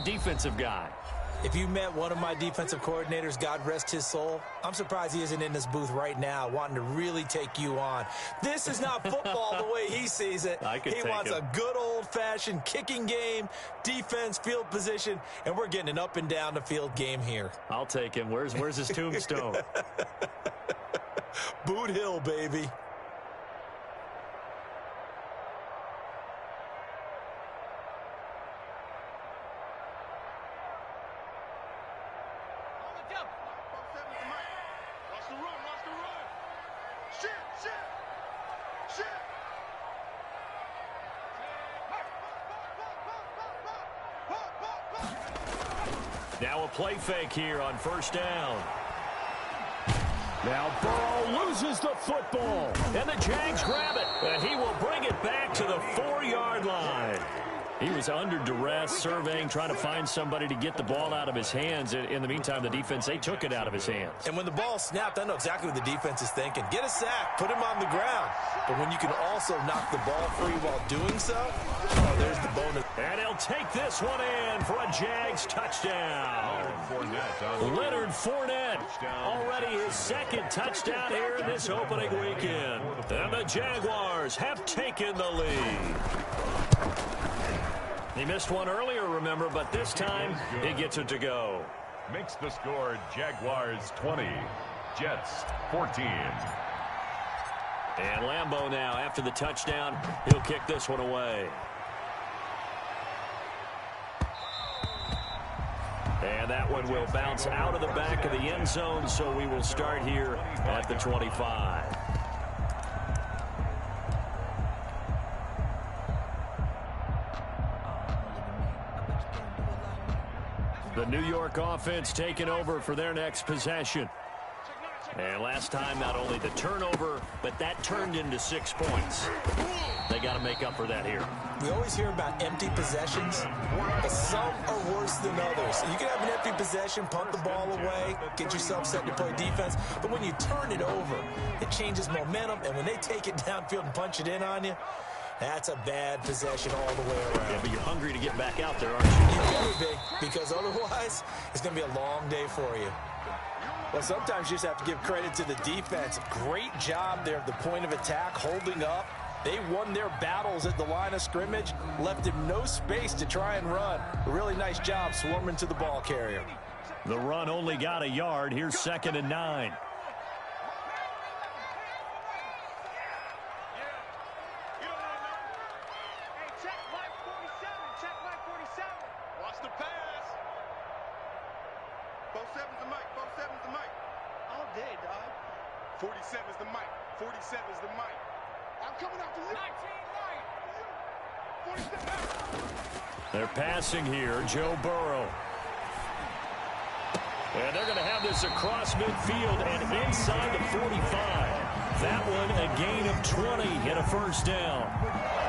defensive guy. If you met one of my defensive coordinators, God rest his soul, I'm surprised he isn't in this booth right now wanting to really take you on. This is not football the way he sees it. He wants a good old-fashioned kicking game, defense, field position, and we're getting an up and down the field game here. I'll take him. Where's his tombstone? Boot Hill, baby. Now a play fake here on first down. Now Burrow loses the football, and the Jags grab it, and he will bring it back to the 4-yard line. He was under duress, surveying, trying to find somebody to get the ball out of his hands. In the meantime, the defense, they took it out of his hands. And when the ball snapped, I know exactly what the defense is thinking. Get a sack, put him on the ground. But when you can also knock the ball free while doing so, oh, there's the bonus. And he'll take this one in for a Jags touchdown. Leonard Fournette, already his second touchdown here in this opening weekend. And the Jaguars have taken the lead. He missed one earlier, remember, but this time he gets it to go. Makes the score Jaguars 20, Jets 14. And Lambeau now, after the touchdown, he'll kick this one away. And that one will bounce out of the back of the end zone, so we will start here at the 25. The New York offense taking over for their next possession. And last time, not only the turnover, but that turned into 6 points. They got to make up for that here. We always hear about empty possessions, but some are worse than others. You can have an empty possession, punt the ball away, get yourself set to play defense, but when you turn it over, it changes momentum, and when they take it downfield and punch it in on you, that's a bad possession all the way around. Yeah, but you're hungry to get back out there, aren't you? You better be, because otherwise, it's going to be a long day for you. Well, sometimes you just have to give credit to the defense. Great job there at the point of attack, holding up. They won their battles at the line of scrimmage, left him no space to try and run. A really nice job swarming to the ball carrier. The run only got a yard. Here's 2nd and 9. They're passing here, Joe Burrow. And they're going to have this across midfield and inside the 45. That one a gain of 20 and a first down.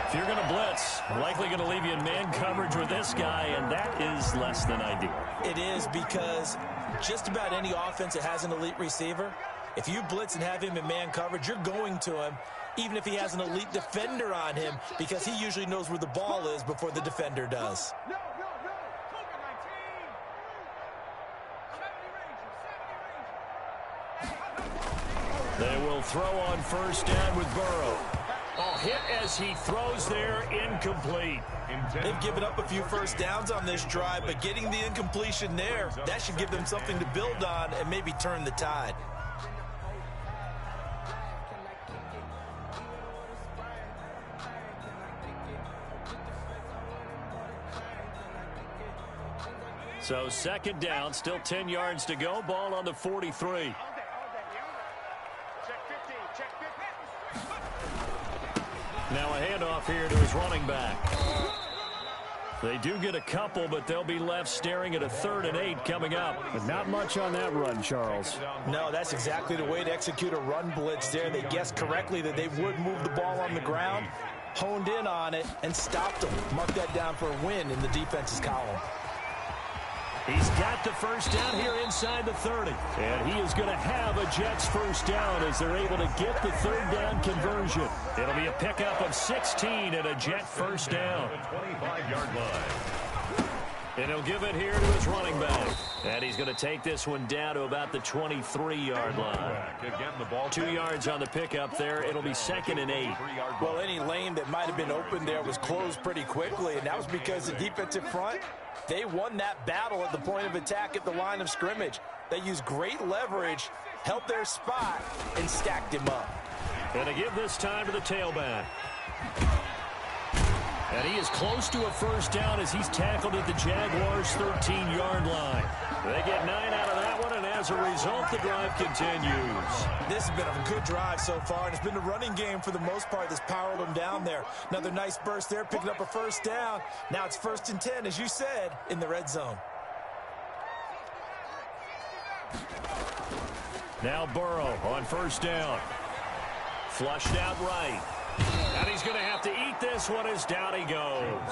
If you're going to blitz, likely going to leave you in man coverage with this guy, and that is less than ideal. It is, because just about any offense that has an elite receiver, if you blitz and have him in man coverage, you're going to him, even if he has an elite defender on him, because he usually knows where the ball is before the defender does. They will throw on first down with Burrow. Oh, hit as he throws there, incomplete. They've given up a few first downs on this drive, but getting the incompletion there, that should give them something to build on and maybe turn the tide. So 2nd down, still 10 yards to go. Ball on the 43. Now a handoff here to his running back. They do get a couple, but they'll be left staring at a 3rd and 8 coming up. But not much on that run, Charles. No, that's exactly the way to execute a run blitz there. They guessed correctly that they would move the ball on the ground, honed in on it, and stopped them. Mark that down for a win in the defense's column. He's got the first down here inside the 30. And he is going to have a Jets first down as they're able to get the 3rd down conversion. It'll be a pickup of 16 and a Jet first down. 25-yard line. And he'll give it here to his running back. And he's going to take this one down to about the 23-yard line. Again, the ball 2 yards on the pickup there. It'll be 2nd and 8. Well, any lane that might have been open there was closed pretty quickly, and that was because the defensive front, they won that battle at the point of attack at the line of scrimmage. They used great leverage, held their spot, and stacked him up. And to give this time to the tailback. And he is close to a first down as he's tackled at the Jaguars' 13-yard line. They get 9 out of that one, and as a result, the drive continues. This has been a good drive so far, and it's been the running game for the most part that's powered them down there. Another nice burst there, picking up a first down. Now it's 1st and 10, as you said, in the red zone. Now Burrow on first down. Flushed out right. And he's going to have to eat this one as down he goes.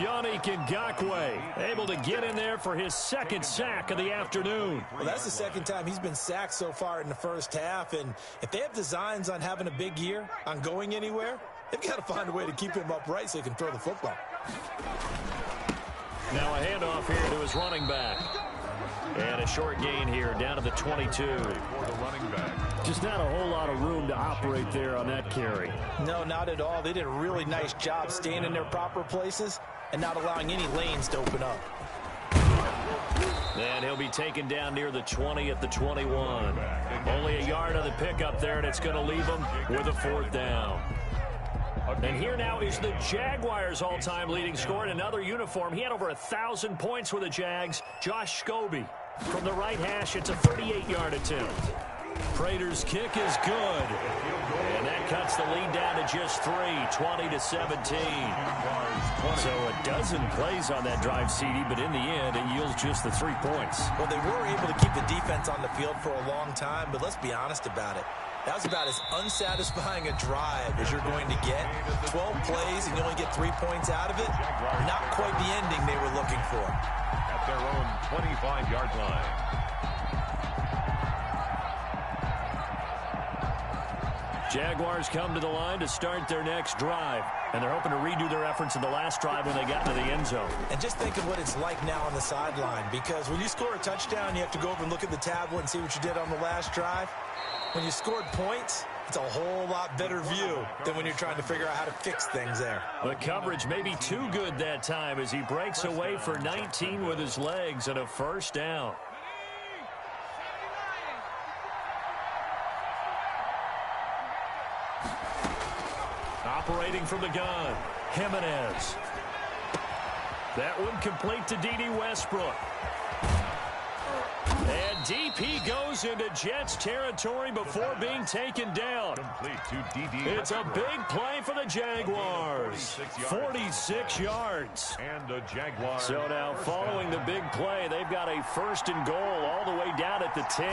Yannick Ngakoue able to get in there for his 2nd sack of the afternoon. Well, that's the 2nd time he's been sacked so far in the first half. And if they have designs on having a big year, on going anywhere, they've got to find a way to keep him upright so he can throw the football. Now a handoff here to his running back. And a short gain here down to the 22. for the running back. Just not a whole lot of room to operate there on that carry. No, not at all. They did a really nice job staying in their proper places and not allowing any lanes to open up. And he'll be taken down near the 20 at the 21. Only a yard on the pickup there, and it's going to leave him with a 4th down. And here now is the Jaguars' all-time leading scorer in another uniform. He had over 1,000 points with the Jags. Josh Scobie from the right hash. It's a 38-yard attempt. Prater's kick is good. And that cuts the lead down to just 3, 20-17. So a dozen plays on that drive, CD, but in the end, it yields just the 3 points. Well, they were able to keep the defense on the field for a long time, but let's be honest about it. That was about as unsatisfying a drive as you're going to get. 12 plays and you only get 3 points out of it. Not quite the ending they were looking for. At their own 25-yard line. Jaguars come to the line to start their next drive. And they're hoping to redo their efforts in the last drive when they got into the end zone. And just think of what it's like now on the sideline, because when you score a touchdown, you have to go over and look at the tablet and see what you did on the last drive. When you scored points, it's a whole lot better view than when you're trying to figure out how to fix things there. The coverage may be too good that time as he breaks away for 19 with his legs and a first down. Operating from the gun, Jimenez. That one complete to D.D. Westbrook. And DP goes into Jets territory before being taken down. Complete to D.D. It's a big play for the Jaguars. 46 yards. And the Jaguars. So now following the big play, they've got a 1st and goal all the way down at the 10.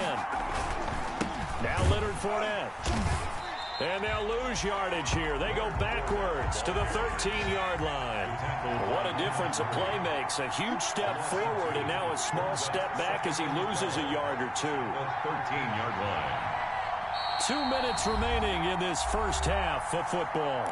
Now Leonard Fournette. And they'll lose yardage here. They go backwards to the 13-yard line. What a difference a play makes. A huge step forward and now a small step back as he loses a yard or 2. 13-yard line. 2 minutes remaining in this first half of football.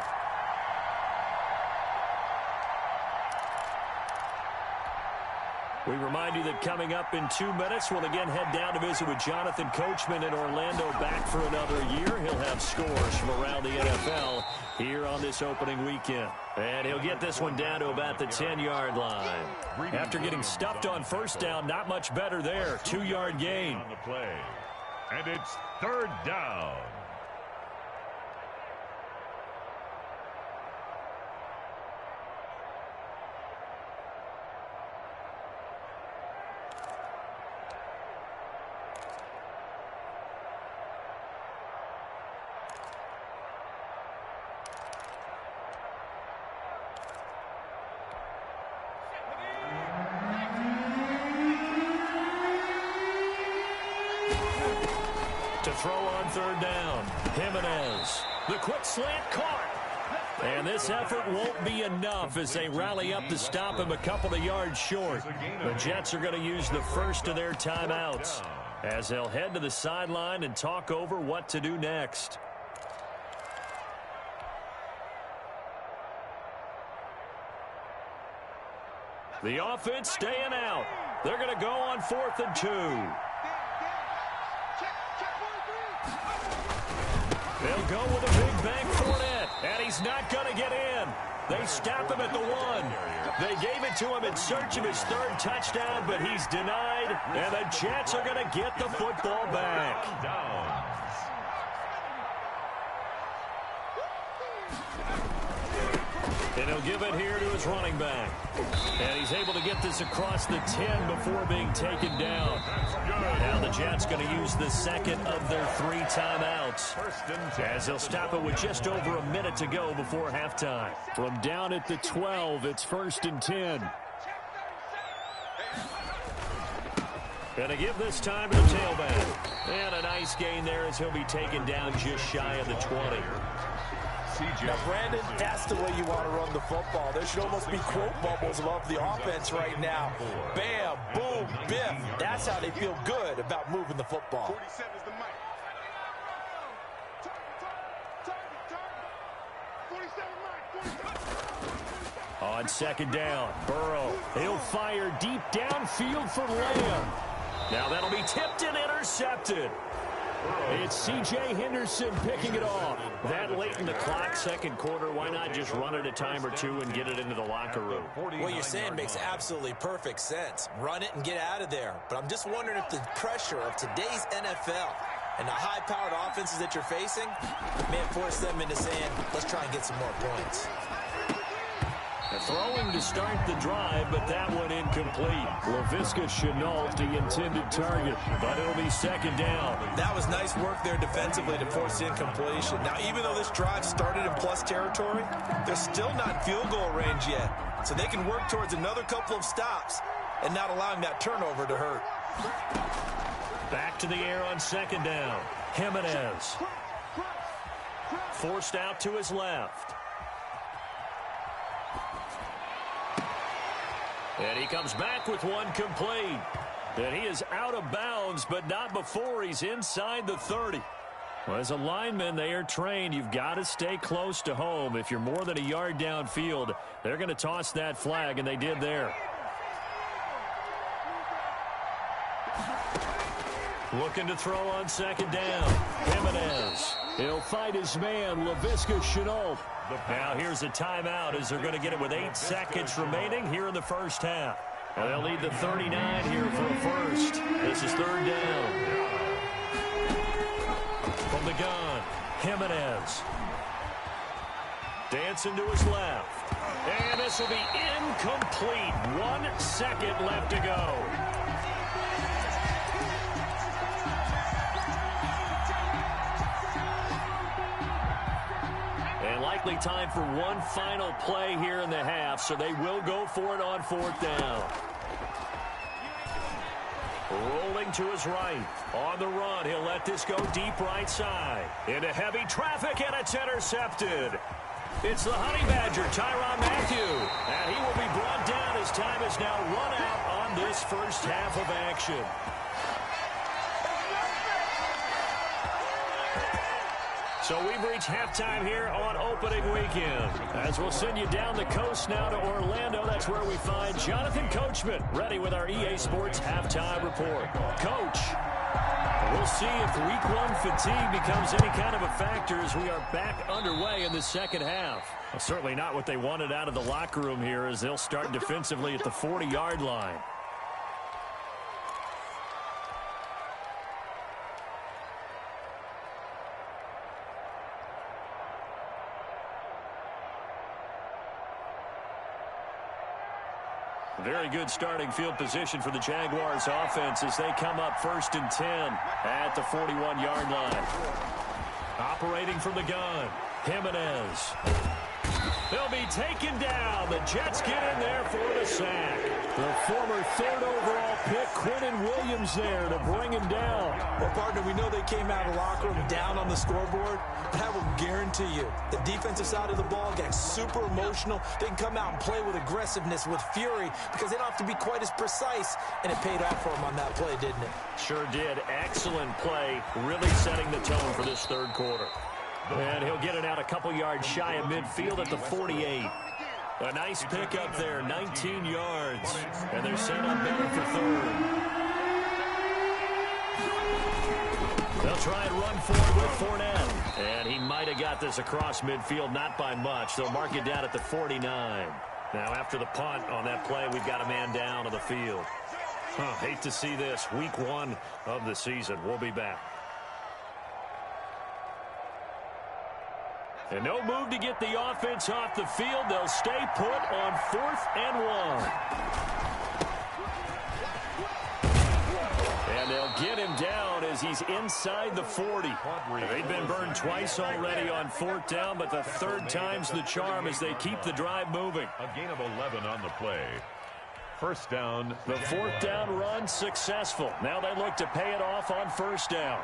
We remind you that coming up in 2 minutes, we'll again head down to visit with Jonathan Coachman in Orlando, back for another year. He'll have scores from around the NFL here on this opening weekend. And he'll get this one down to about the 10-yard line. After getting stuffed on first down, not much better there. 2-yard gain. On the play. And it's 3rd down. To throw on 3rd down, Jimenez. The quick slant caught. And this effort won't be enough as they rally up to stop him a couple of yards short. The Jets are going to use the first of their timeouts as they'll head to the sideline and talk over what to do next. The offense staying out. They're going to go on 4th and 2. They'll go with a big bang Fournette, and he's not going to get in. They stop him at the 1. They gave it to him in search of his 3rd touchdown, but he's denied, and the Jets are going to get the football back. And he'll give it here to his running back. And he's able to get this across the 10 before being taken down. Now the Jets going to use the 2nd of their 3 timeouts, as they'll stop it with just over a minute to go before halftime. From down at the 12, it's 1st and 10. Going to give this time to the tailback. And a nice gain there as he'll be taken down just shy of the 20. Now, Brandon, that's the way you want to run the football. There should almost be quote bubbles above the offense right now. Bam, boom, biff. That's how they feel good about moving the football. On 2nd down, Burrow. He'll fire deep downfield for Lamb. Now that'll be tipped and intercepted. It's C.J. Henderson picking it off. That late in the clock, 2nd quarter, why not just run it a time or 2 and get it into the locker room? What you're saying makes absolutely perfect sense. Run it and get out of there. But I'm just wondering if the pressure of today's NFL and the high-powered offenses that you're facing may force them into saying, let's try and get some more points. Throwing to start the drive, but that one incomplete. Laviska Shenault, the intended target, but it'll be 2nd down. That was nice work there defensively to force incompletion. Now, even though this drive started in plus territory, they're still not in field goal range yet. So they can work towards another couple of stops and not allowing that turnover to hurt. Back to the air on 2nd down. Jimenez. Forced out to his left. And he comes back with one complete. And he is out of bounds, but not before he's inside the 30. Well, as a lineman, they are trained. You've got to stay close to home. If you're more than a yard downfield, they're going to toss that flag, and they did there. Looking to throw on 2nd down. Jimenez. He'll fight his man, Laviska Shenault. Now here's a timeout as they're going to get it with 8 seconds remaining here in the first half. Well, they'll need the 39 here for a first. This is 3rd down. From the gun, Jimenez. Dancing to his left. And this will be incomplete. 1 second left to go. Likely time for one final play here in the half, so they will go for it on 4th down. Rolling to his right. On the run, he'll let this go deep right side. Into heavy traffic, and it's intercepted. It's the Honey Badger, Tyrann Mathieu. And he will be brought down as time is now run out on this first half of action. So we've reached halftime here on opening weekend. As we'll send you down the coast now to Orlando, that's where we find Jonathan Coachman ready with our EA Sports halftime report. Coach, we'll see if week 1 fatigue becomes any kind of a factor as we are back underway in the second half. Well, certainly not what they wanted out of the locker room here as they'll start defensively at the 40-yard line. Very good starting field position for the Jaguars offense as they come up 1st and 10 at the 41-yard line. Operating from the gun, Jimenez. They'll be taken down. The Jets get in there for the sack. The former 3rd overall pick, Quentin Williams, there to bring him down. Well, partner, we know they came out of the locker room down on the scoreboard, but I will guarantee you the defensive side of the ball gets super emotional. They can come out and play with aggressiveness, with fury, because they don't have to be quite as precise, and it paid off for them on that play, didn't it? Sure did. Excellent play, really setting the tone for this 3rd quarter. And he'll get it out a couple yards shy of midfield at the 48. A nice pickup there, 19 yards. And they're set up down for third. They'll try and run forward with Fournette. And he might have got this across midfield, not by much. They'll mark it down at the 49. Now, after the punt on that play, we've got a man down on the field. Hate to see this. Week 1 of the season. We'll be back. And no move to get the offense off the field. They'll stay put on 4th and 1. And they'll get him down as he's inside the 40. They've been burned twice already on 4th down, but the 3rd time's the charm as they keep the drive moving. A gain of 11 on the play. First down. The 4th down run successful. Now they look to pay it off on 1st down.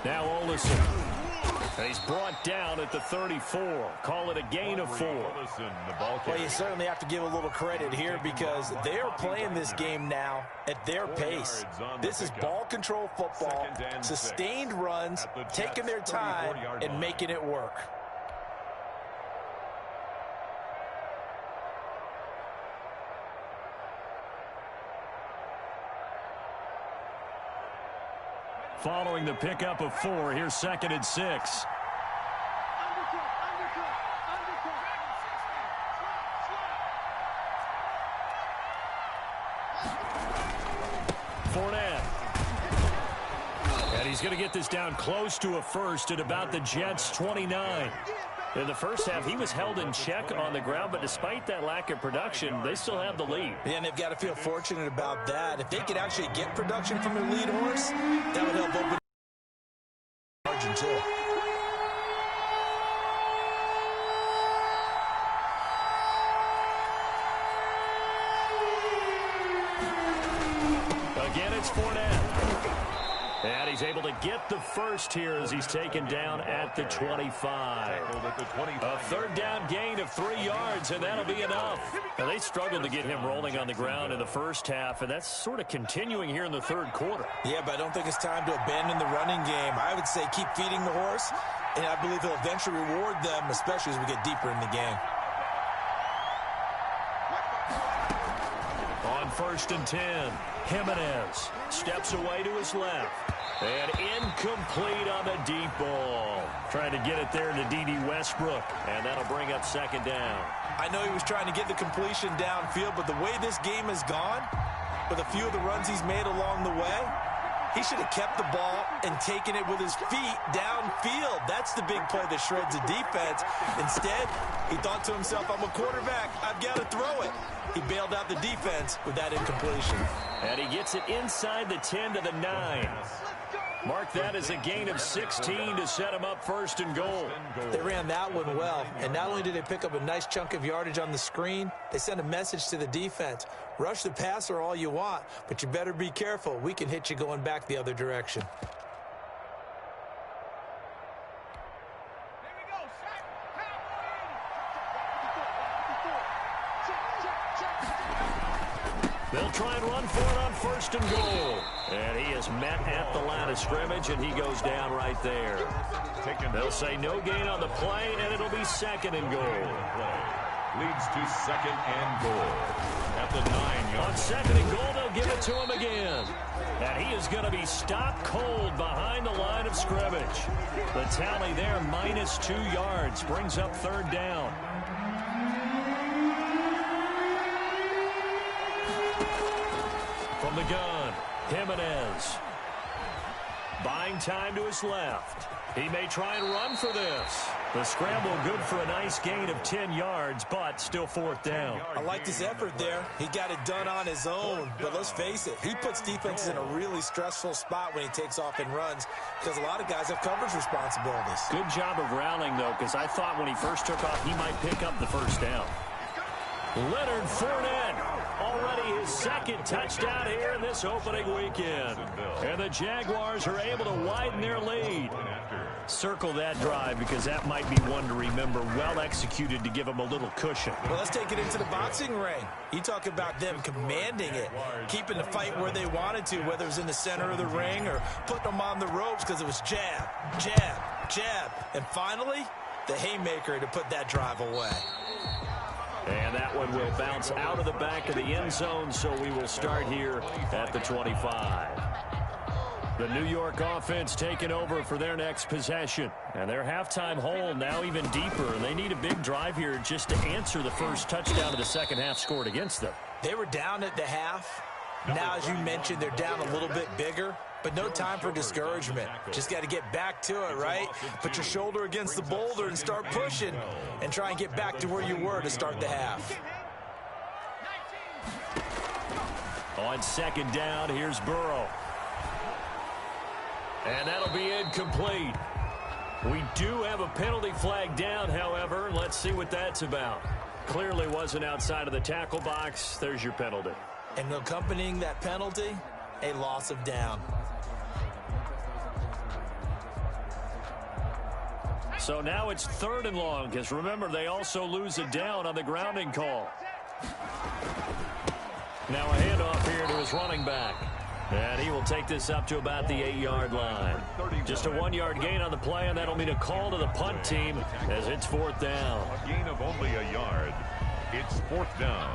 Now Olsen. He's brought down at the 34. Call it a gain of 4. Well, you certainly have to give a little credit here because they're playing this game now at their pace. This is ball control football, sustained runs, taking their time, and making it work. Following the pickup of 4, here's 2nd and 6. Fournette. And he's going to get this down close to a first at about the Jets' 29. In the first half, he was held in check on the ground, but despite that lack of production, they still have the lead. Yeah, and they've got to feel fortunate about that. If they could actually get production from their lead horse, that would help open the margin too. Again, it's Fournette. And he's able to get the first here as he's taken down at the 25. A 3rd down gain of 3 yards, and that'll be enough. Now, they struggled to get him rolling on the ground in the first half, and that's sort of continuing here in the 3rd quarter. Yeah, but I don't think it's time to abandon the running game. I would say keep feeding the horse, and I believe he'll eventually reward them, especially as we get deeper in the game. On 1st and 10, Jimenez steps away to his left. And incomplete on the deep ball. Trying to get it there to D.D. Westbrook. And that'll bring up 2nd down. I know he was trying to get the completion downfield, but the way this game has gone, with a few of the runs he's made along the way, he should have kept the ball and taken it with his feet downfield. That's the big play that shreds the defense. Instead, he thought to himself, I'm a quarterback. I've got to throw it. He bailed out the defense with that incompletion. And he gets it inside the 10 to the 9. Mark that as a gain of 16 to set him up 1st and goal. They ran that one well, and not only did they pick up a nice chunk of yardage on the screen, they sent a message to the defense. Rush the passer all you want, but you better be careful. We can hit you going back the other direction. They'll try and run for it on 1st and goal. And he is met at the line of scrimmage, and he goes down right there. They'll say no gain on the play, and it'll be 2nd and goal. Leads to 2nd and goal. At the 9-yard. On 2nd and goal, they'll give it to him again. And he is going to be stopped cold behind the line of scrimmage. The tally there, -2 yards, brings up 3rd down. From the gun, Jimenez. Buying time to his left. He may try and run for this. The scramble good for a nice gain of 10 yards, but still 4th down. I liked his effort there. He got it done on his own. But let's face it, he puts defenses in a really stressful spot when he takes off and runs because a lot of guys have coverage responsibilities. Good job of rallying, though, because I thought when he first took off, he might pick up the 1st down. Leonard Fournette, already his second touchdown here in this opening weekend. And the Jaguars are able to widen their lead. Circle that drive because that might be one to remember. Well executed to give them a little cushion. Well, let's take it into the boxing ring. You talk about them commanding it, keeping the fight where they wanted to, whether it was in the center of the ring or putting them on the ropes because it was jab, jab, jab. And finally, the haymaker to put that drive away. And that one will bounce out of the back of the end zone, so we will start here at the 25. The New York offense taking over for their next possession. And their halftime hole now even deeper, and they need a big drive here just to answer the first touchdown of the second half scored against them. They were down at the half. Now, as you mentioned, they're down a little bit bigger. But no time for discouragement. Just got to get back to it, right? Put your shoulder against the boulder and start pushing and try and get back to where you were to start the half. On second down, here's Burrow. And that'll be incomplete. We do have a penalty flag down, however. Let's see what that's about. Clearly wasn't outside of the tackle box. There's your penalty. And accompanying that penalty, a loss of down. So now it's 3rd and long, because remember, they also lose a down on the grounding call. Now a handoff here to his running back. And he will take this up to about the 8-yard line. Just a 1-yard gain on the play, and that'll mean a call to the punt team as it's 4th down. A gain of only a yard. It's 4th down.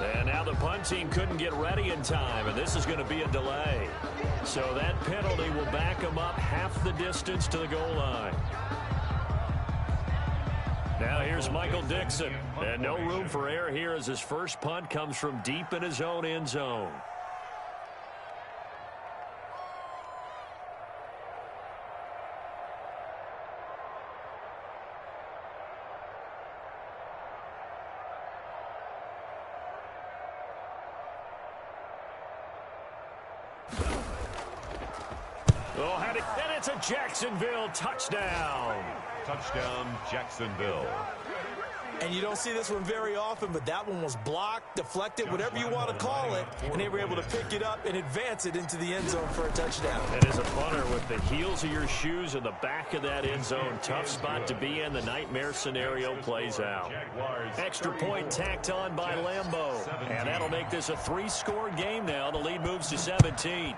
And now the punt team couldn't get ready in time, and this is going to be a delay. So that penalty will back them up half the distance to the goal line. Now here's Michael Dixon. And no room for error here as his first punt comes from deep in his own end zone. And it's a Jacksonville touchdown. Touchdown, Jacksonville. And you don't see this one very often, but that one was blocked, deflected, whatever you want to call it, and they were able to pick it up and advance it into the end zone for a touchdown. And as a punter, with the heels of your shoes in the back of that end zone, tough spot to be in. The nightmare scenario plays out. Extra point tacked on by Lambeau. And that'll make this a 3-score game now. The lead moves to 17.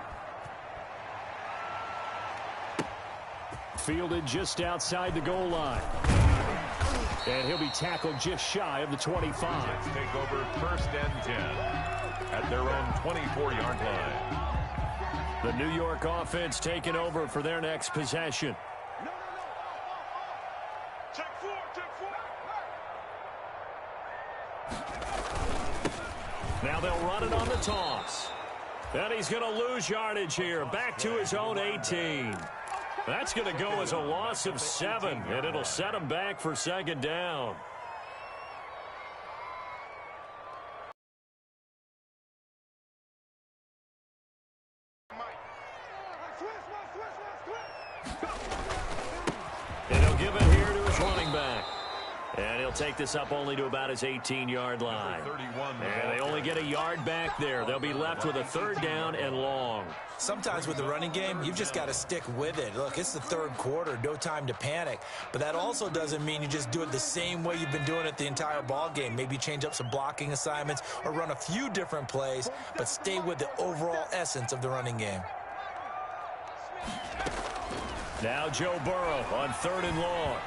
Fielded just outside the goal line. And he'll be tackled just shy of the 25. Take over 1st and 10 at their own 24-yard line. The New York offense taking over for their next possession. Now they'll run it on the toss. And he's going to lose yardage here. Back to his own 18. That's going to go as a loss of 7, and it'll set him back for 2nd down. And he'll give it here to his running back. And he'll take this up only to about his 18-yard line. And they only get a yard back there. They'll be left with a 3rd down and long. Sometimes with the running game, you've just got to stick with it. Look, it's the 3rd quarter, no time to panic. But that also doesn't mean you just do it the same way you've been doing it the entire ball game. Maybe change up some blocking assignments or run a few different plays, but stay with the overall essence of the running game. Now Joe Burrow on 3rd and long.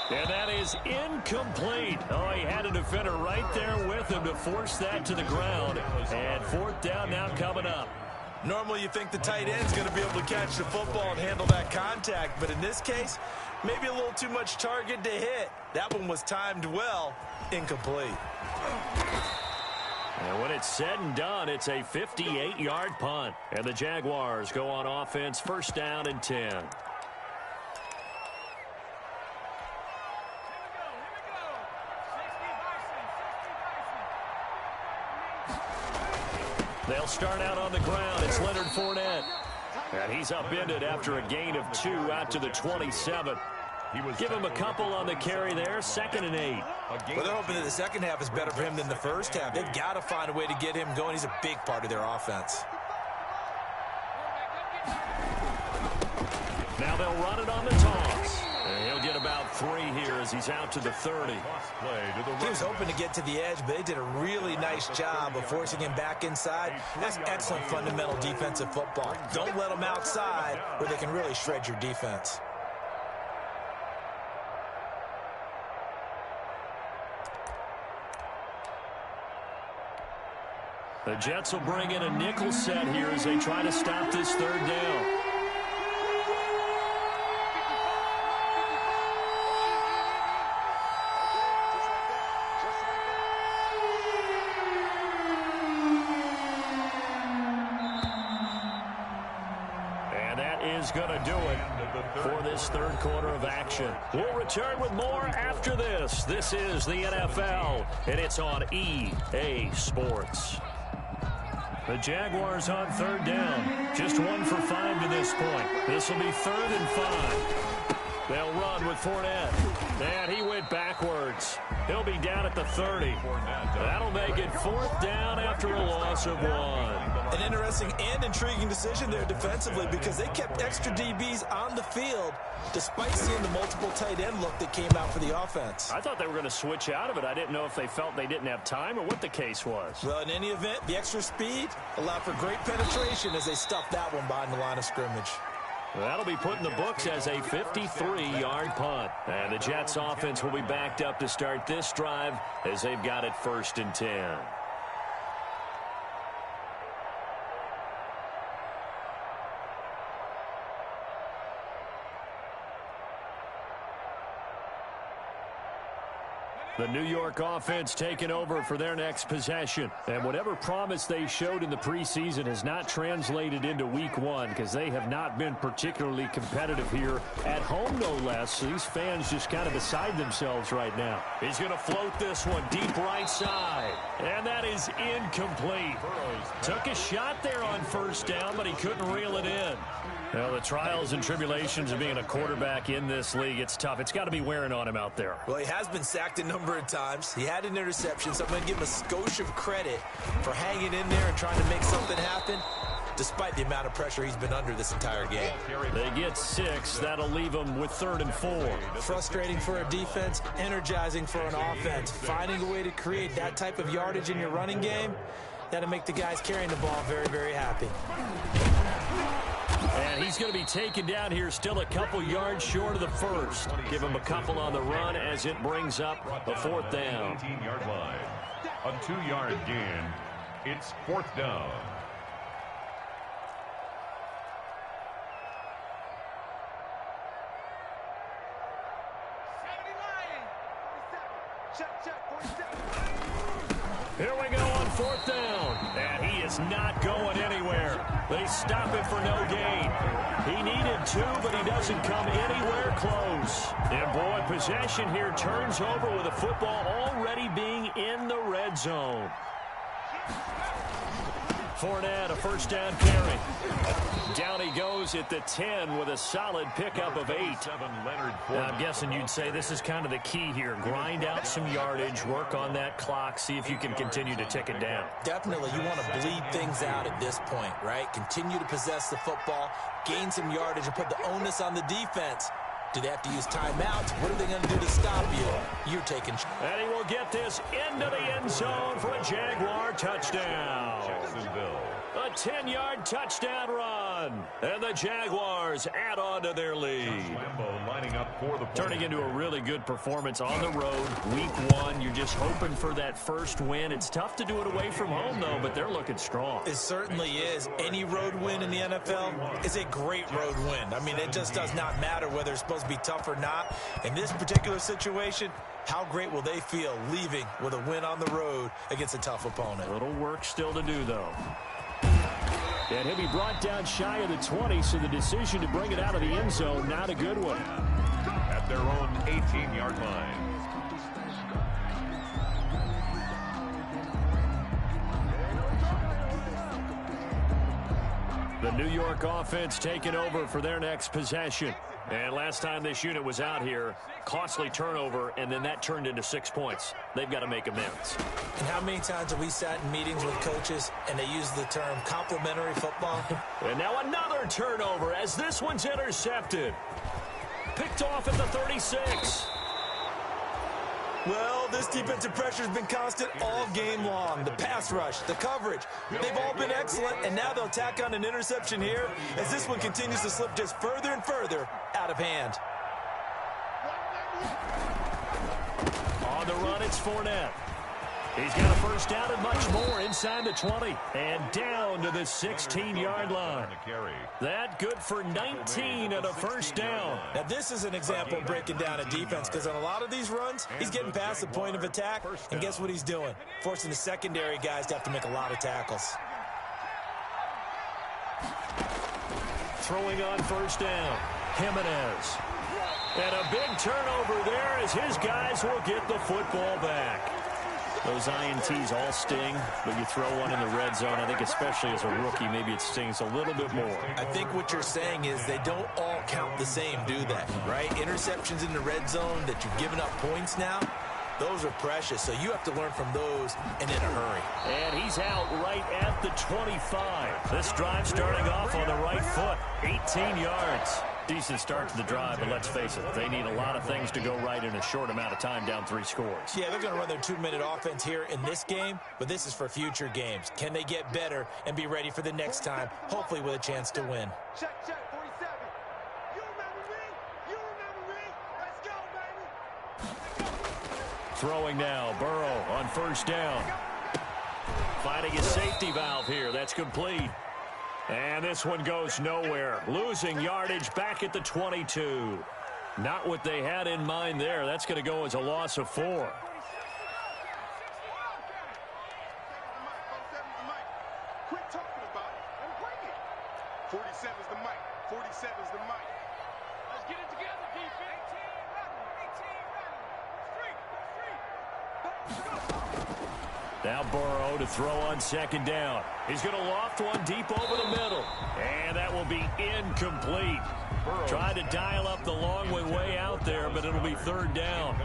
And that is incomplete. Oh, he had a defender right there with him to force that to the ground. And 4th down now coming up. Normally you think the tight end's going to be able to catch the football and handle that contact, but in this case, maybe a little too much target to hit. That one was timed well, incomplete. And when it's said and done, it's a 58-yard punt. And the Jaguars go on offense, first down and 10. They'll start out on the ground. It's Leonard Fournette. And he's upended after a gain of 2 out to the 27. Give him a couple on the carry there, 2nd and 8. Well, they're hoping that the second half is better for him than the first half. They've got to find a way to get him going. He's a big part of their offense. Now they'll run it on the toss. And he'll get about 3 here as he's out to the 30. He was hoping to get to the edge, but they did a really nice job of forcing him back inside. That's excellent fundamental defensive football. Don't let them outside where they can really shred your defense. The Jets will bring in a nickel set here as they try to stop this 3rd down. And that is going to do it for this 3rd quarter of action. We'll return with more after this. This is the NFL, and it's on EA Sports. The Jaguars on 3rd down. Just 1 for 5 to this point. This will be 3rd and 5. They'll run with Fournette. And he went backwards. He'll be down at the 30. That'll make it 4th down after a loss of 1. An interesting and intriguing decision there defensively because they kept extra DBs on the field despite seeing the multiple tight end look that came out for the offense. I thought they were going to switch out of it. I didn't know if they felt they didn't have time or what the case was. Well, in any event, the extra speed allowed for great penetration as they stuffed that one behind the line of scrimmage. That'll be put in the books as a 53-yard punt. And the Jets offense will be backed up to start this drive as they've got it 1st and 10. The New York offense taking over for their next possession. And whatever promise they showed in the preseason has not translated into week 1 because they have not been particularly competitive here at home, no less. So these fans just kind of beside themselves right now. He's going to float this one deep right side. And that is incomplete. Took a shot there on 1st down, but he couldn't reel it in. Well, the trials and tribulations of being a quarterback in this league, it's tough. It's got to be wearing on him out there. Well, he has been sacked a number of times. He had an interception, so I'm going to give him a skosh of credit for hanging in there and trying to make something happen, despite the amount of pressure he's been under this entire game. They get 6. That'll leave them with 3rd and 4. Frustrating for a defense, energizing for an offense. Finding a way to create that type of yardage in your running game, that'll make the guys carrying the ball very, very happy. And he's going to be taken down here still a couple yards short of the 1st. Give him a couple on the run as it brings up a 4th down. 18-yard line. A 2-yard gain. It's 4th down. Here we go on 4th down. And he is not going anywhere. They stop him for no gain. He needed 2, but he doesn't come anywhere close. And boy, possession here turns over with the football already being in the red zone. Fournette, a 1st down carry. Down he goes at the 10 with a solid pickup of 8. Now, I'm guessing you'd say this is kind of the key here. Grind out some yardage, work on that clock, see if you can continue to tick it down. Definitely, you want to bleed things out at this point, right? Continue to possess the football, gain some yardage, and put the onus on the defense Do they have to use timeouts? What are they going to do to stop you? You're taking... And he will get this into the end zone for a Jaguar touchdown. Jacksonville. A 10-yard touchdown run. And the Jaguars add on to their lead. Lambeau lining up for the Turning into a really good performance on the road. Week 1, you're just hoping for that first win. It's tough to do it away from home, though, but they're looking strong. It certainly is. Any road win in the NFL is a great road win. I mean, it just does not matter whether it's supposed to be tough or not. In this particular situation, how great will they feel leaving with a win on the road against a tough opponent? A little work still to do, though. And he'll be brought down shy of the 20, so the decision to bring it out of the end zone, not a good one. At their own 18-yard line. The New York offense taking over for their next possession. And last time this unit was out here, costly turnover, and then that turned into 6 points. They've got to make amends. And how many times have we sat in meetings with coaches and they use the term complimentary football? And now another turnover as this one's intercepted. Picked off at the 36. Well, this defensive pressure has been constant all game long. The pass rush, the coverage, they've all been excellent, and now they'll tack on an interception here as this one continues to slip just further and further out of hand. On the run, it's Fournette. He's got a first down and much more inside the 20 and down to the 16-yard line. That good for 19 and a first down. Now, this is an example of breaking down a defense because on a lot of these runs, he's getting past the point of attack, and guess what he's doing? Forcing the secondary guys to have to make a lot of tackles. Throwing on first down, Jimenez. And a big turnover there as his guys will get the football back. Those INTs all sting, but you throw one in the red zone. I think especially as a rookie, maybe it stings a little bit more. I think what you're saying is they don't all count the same, do they? Right? Interceptions in the red zone that you've given up points now, those are precious. So you have to learn from those and in a hurry. And he's out right at the 25. This drive starting off on the right foot, 18 yards. Decent start to the drive, but let's face it, they need a lot of things to go right in a short amount of time down 3 scores. Yeah, they're going to run their 2-minute offense here in this game, but this is for future games. Can they get better and be ready for the next time, hopefully with a chance to win? Check, 47. You remember me? You remember me? Let's go, baby. Throwing now, Burrow on first down. Finding his safety valve here. That's complete. And this one goes nowhere. Losing yardage back at the 22. Not what they had in mind there. That's going to go as a loss of 4. Quit talking about it and bring it. 47's the mic. 47's the mic. Let's get it together, defense. 18 running. 18 running. Street. Now Burrow to throw on second down. He's going to loft one deep over the middle. And that will be incomplete. Tried to dial up the long way out there, but it'll be third down.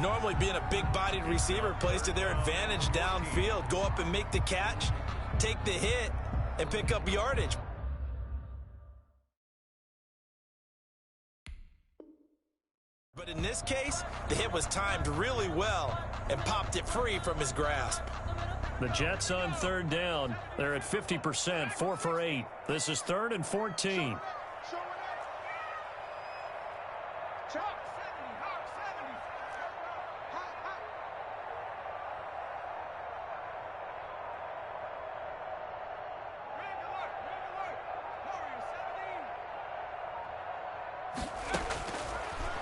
Normally being a big-bodied receiver plays to their advantage downfield. Go up and make the catch, take the hit, and pick up yardage. But in this case, the hit was timed really well and popped it free from his grasp. The Jets on third down. They're at 50%, 4 for 8. This is 3rd and 14.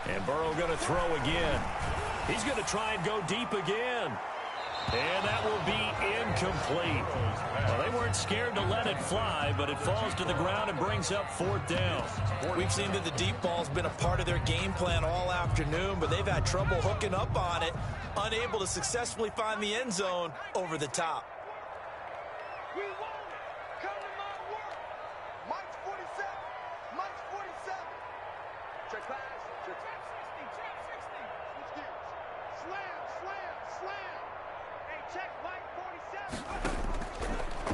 And Burrow going to throw again. He's going to try and go deep again. And that will be incomplete. Well, they weren't scared to let it fly, but it falls to the ground and brings up 4th down. We've seen that the deep ball's been a part of their game plan all afternoon, but they've had trouble hooking up on it, unable to successfully find the end zone over the top. We want it. Come to my work. Mike's 47. Mike's 47. Check pass. Check 60. Check 60. Switch gears. Slam, slam, slam. Hey, check Mike 47.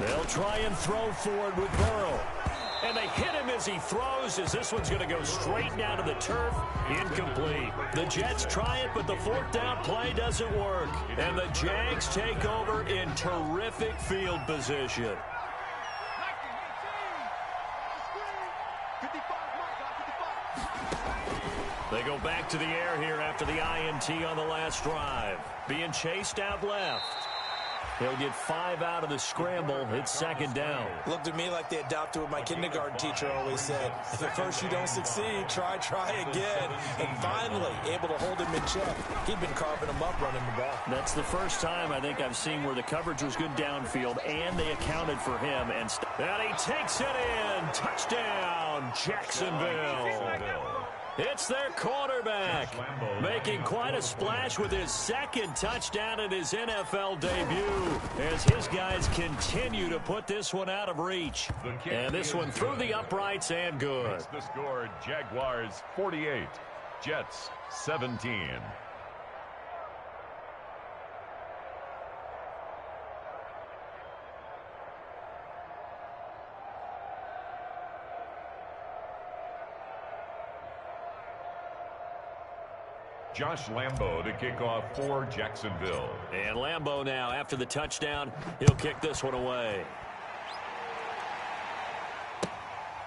They'll try and throw forward with Burrow. And they hit him as he throws, as this one's going to go straight down to the turf. Incomplete. The Jets try it, but the fourth down play doesn't work. And the Jags take over in terrific field position. They go back to the air here after the INT on the last drive. Being chased out left. He'll get 5 out of the scramble. It's second down. Looked to me like they adopted what my kindergarten teacher always said. If at first you don't succeed, try again. And finally, able to hold him in check. He'd been carving him up running the ball. That's the first time I think I've seen where the coverage was good downfield, and they accounted for him. And he takes it in. Touchdown, Jacksonville. It's their quarterback, making quite a splash with his second touchdown in his NFL debut as his guys continue to put this one out of reach. And this one through the uprights and good. The score, Jaguars 48, Jets 17. Josh Lambo to kick off for Jacksonville. And Lambo now, after the touchdown, he'll kick this one away.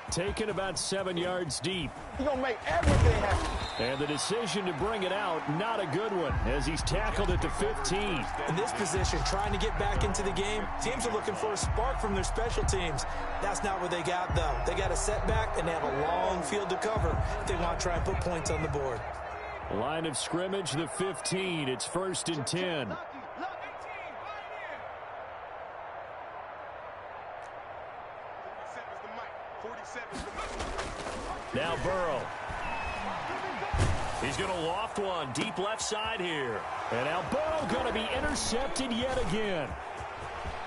Taken about 7 yards deep. He's going to make everything happen. And the decision to bring it out, not a good one, as he's tackled at the 15. In this position, trying to get back into the game, teams are looking for a spark from their special teams. That's not what they got, though. They got a setback, and they have a long field to cover if they want to try and put points on the board. Line of scrimmage, the 15. It's 1st and 10. Now Burrow. He's going to loft one deep left side here. And now Burrow going to be intercepted yet again.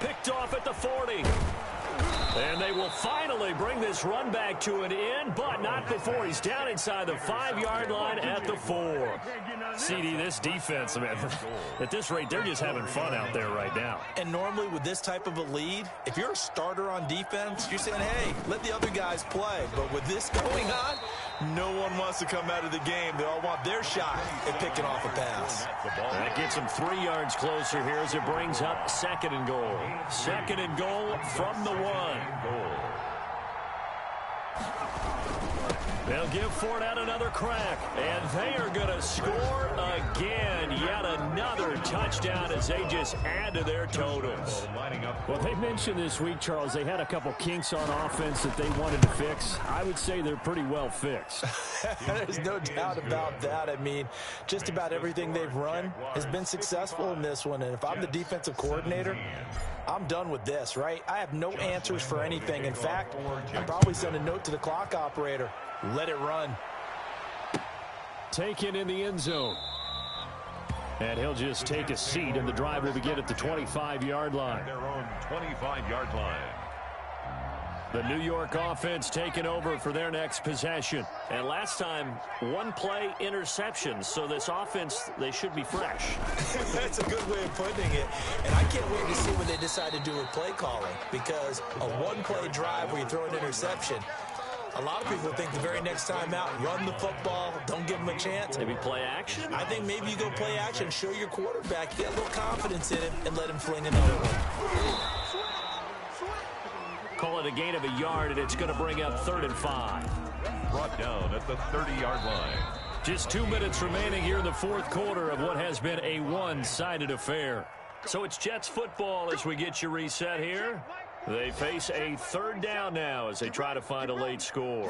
Picked off at the 40. And they will finally bring this run back to an end, but not before he's down inside the 5-yard line at the 4. CD, this defense, man, at this rate, they're just having fun out there right now. And normally with this type of a lead, if you're a starter on defense, you're saying, hey, let the other guys play. But with this going on, no one wants to come out of the game. They all want their shot at picking off a pass. That gets him 3 yards closer here as it brings up 2nd and goal. 2nd and goal from the 1. They'll give Ford out another crack, and they are going to score again. Yet another touchdown as they just add to their totals. Well, they mentioned this week, Charles, they had a couple kinks on offense that they wanted to fix. I would say they're pretty well fixed. There's no doubt about that. I mean, just about everything they've run has been successful in this one. And if I'm the defensive coordinator, I'm done with this, right? I have no answers for anything. In fact, I'll probably send a note to the clock operator. Let it run. Taken in the end zone. And he'll just take a seat, and the drive will begin at the 25-yard line. Their own 25-yard line. The New York offense taking over for their next possession. And last time, 1-play interception. So this offense, they should be fresh. That's a good way of putting it. And I can't wait to see what they decide to do with play calling. Because a 1-play drive where you throw an interception, a lot of people think the very next time out, run the football, don't give them a chance. Maybe play action? I think maybe you go play action, show your quarterback, you got a little confidence in him, and let him fling another one. Call it a gain of a yard, and it's going to bring up 3rd and 5. Brought down at the 30-yard line. Just 2 minutes remaining here in the 4th quarter of what has been a one-sided affair. So it's Jets football as we get you reset here. They face a 3rd down now as they try to find a late score.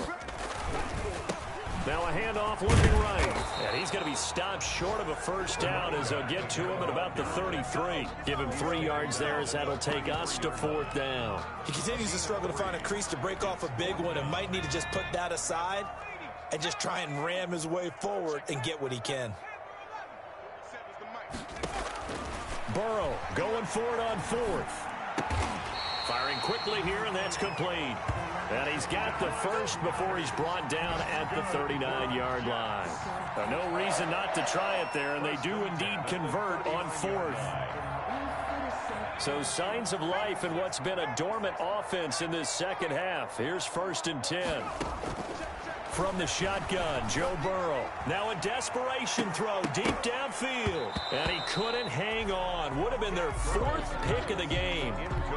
Now a handoff looking right. And he's going to be stopped short of a 1st down as they'll get to him at about the 33. Give him 3 yards there as that'll take us to 4th down. He continues to struggle to find a crease to break off a big one and might need to just put that aside and just try and ram his way forward and get what he can. Burrow going for it on 4th. Firing quickly here, and that's complete. And he's got the 1st before he's brought down at the 39-yard line. No reason not to try it there, and they do indeed convert on 4th. So signs of life in what's been a dormant offense in this second half. Here's 1st and 10. From the shotgun, Joe Burrow. Now a desperation throw deep downfield. And he couldn't hang on. Would have been their 4th pick of the game.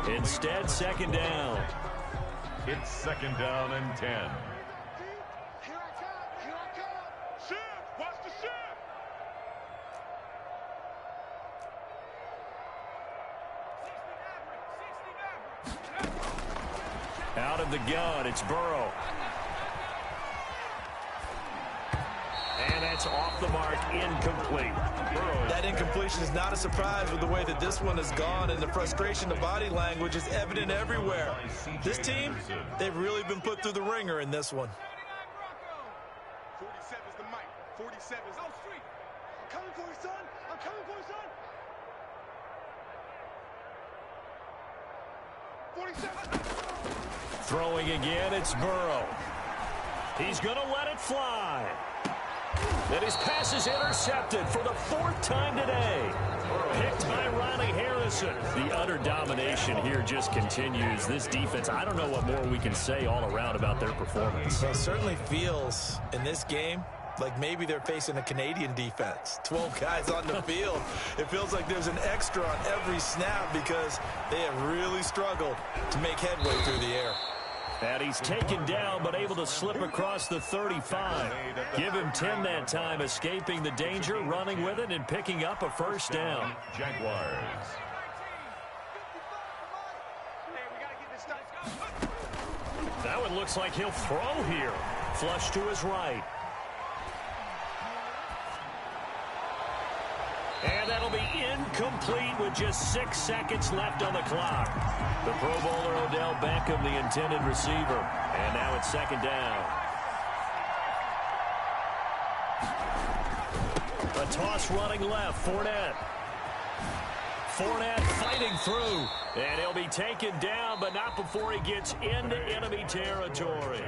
Instead, 2nd down. It's 2nd down and 10. Here I come. Here I come. Shift. Watch the shift. Out of the gun, it's Burrow. And that's off the mark, incomplete. That incompletion is not a surprise with the way that this one has gone, and the frustration, the body language is evident everywhere. This team, they've really been put through the ringer in this one. 47 is the mic. 47 is on street. I'm coming for you, son. I'm coming for you, son. 47. Throwing again, it's Burrow. He's going to let it fly. And his pass is intercepted for the 4th time today. Picked by Riley Harrison. The utter domination here just continues. This defense, I don't know what more we can say all around about their performance. It certainly feels in this game like maybe they're facing a Canadian defense. 12 guys on the field. It feels like there's an extra on every snap because they have really struggled to make headway through the air. And he's taken down, but able to slip across the 35. Give him 10 that time, escaping the danger, running with it, and picking up a 1st down. Jaguars. That one looks like he'll throw here. Flush to his right. And that'll be incomplete with just 6 seconds left on the clock. The Pro Bowler Odell Beckham, the intended receiver. And now it's 2nd down. A toss running left, Fournette. Fournette fighting through. And he'll be taken down, but not before he gets into enemy territory.